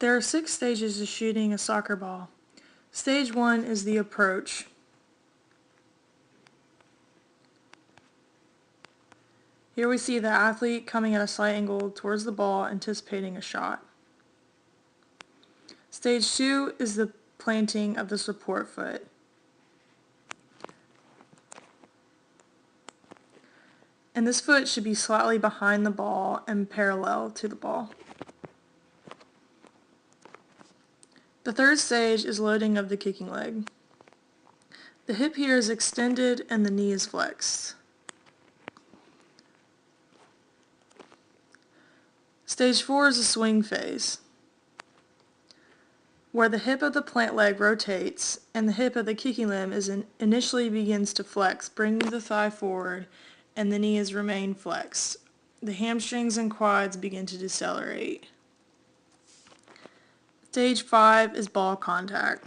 There are 6 stages to shooting a soccer ball. Stage 1 is the approach. Here we see the athlete coming at a slight angle towards the ball, anticipating a shot. Stage 2 is the planting of the support foot. And this foot should be slightly behind the ball and parallel to the ball. The third stage is loading of the kicking leg. The hip here is extended and the knee is flexed. Stage 4 is the swing phase, where the hip of the plant leg rotates and the hip of the kicking limb initially begins to flex, bringing the thigh forward, and the knee is remained flexed. The hamstrings and quads begin to decelerate. Stage 5 is ball contact.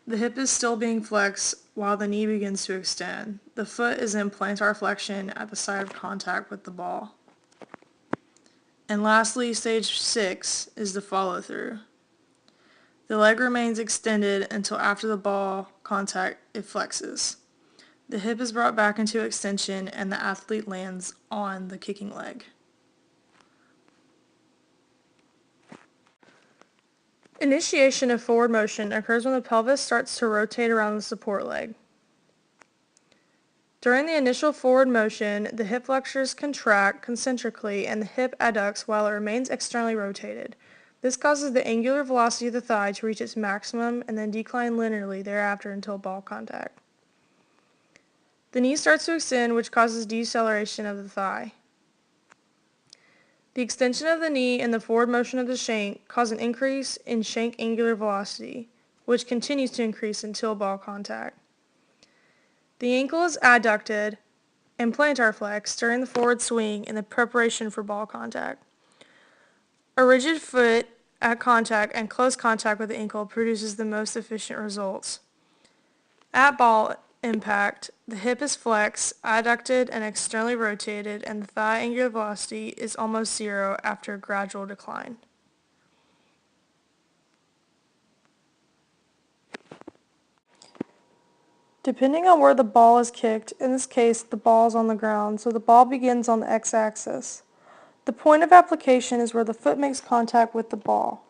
The hip is still being flexed while the knee begins to extend. The foot is in plantar flexion at the site of contact with the ball. And lastly, stage 6 is the follow-through. The leg remains extended until after the ball contact it flexes. The hip is brought back into extension and the athlete lands on the kicking leg. Initiation of forward motion occurs when the pelvis starts to rotate around the support leg. During the initial forward motion, the hip flexors contract concentrically and the hip adducts while it remains externally rotated. This causes the angular velocity of the thigh to reach its maximum and then decline linearly thereafter until ball contact. The knee starts to extend, which causes deceleration of the thigh. The extension of the knee and the forward motion of the shank cause an increase in shank angular velocity, which continues to increase until ball contact. The ankle is adducted and plantar flexed during the forward swing in the preparation for ball contact. A rigid foot at contact and close contact with the ankle produces the most efficient results. At ball impact, the hip is flexed, adducted, and externally rotated, and the thigh angular velocity is almost zero after a gradual decline. Depending on where the ball is kicked, in this case the ball is on the ground, so the ball begins on the x-axis. The point of application is where the foot makes contact with the ball.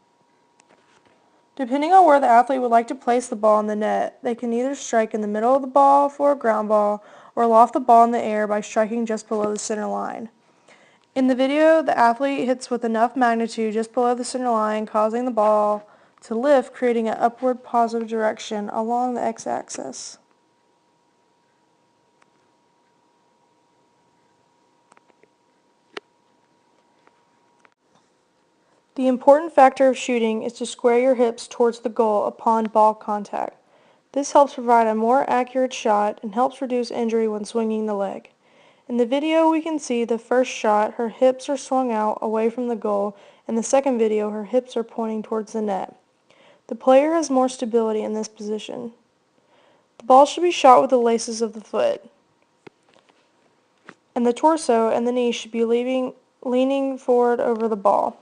Depending on where the athlete would like to place the ball in the net, they can either strike in the middle of the ball for a ground ball or loft the ball in the air by striking just below the center line. In the video, the athlete hits with enough magnitude just below the center line, causing the ball to lift, creating an upward positive direction along the x-axis. The important factor of shooting is to square your hips towards the goal upon ball contact. This helps provide a more accurate shot and helps reduce injury when swinging the leg. In the video we can see the first shot, her hips are swung out away from the goal, and the second video, her hips are pointing towards the net. The player has more stability in this position. The ball should be shot with the laces of the foot, and the torso and the knee should be leaning forward over the ball.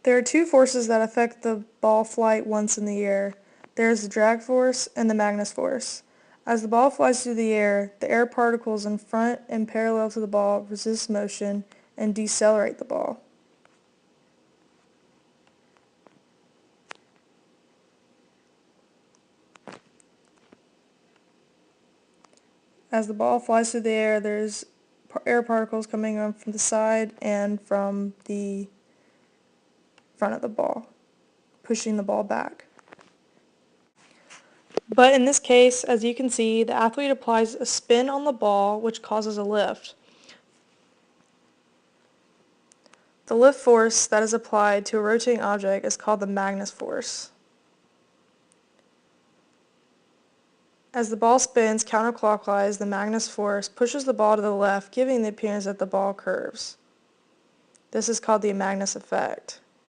There are 2 forces that affect the ball flight once in the air. There is the drag force and the Magnus force. As the ball flies through the air particles in front and parallel to the ball resist motion and decelerate the ball. As the ball flies through the air, there's air particles coming in from the side and from the front of the ball, pushing the ball back. But in this case, as you can see, the athlete applies a spin on the ball, which causes a lift. The lift force that is applied to a rotating object is called the Magnus force. As the ball spins counterclockwise, the Magnus force pushes the ball to the left, giving the appearance that the ball curves. This is called the Magnus effect.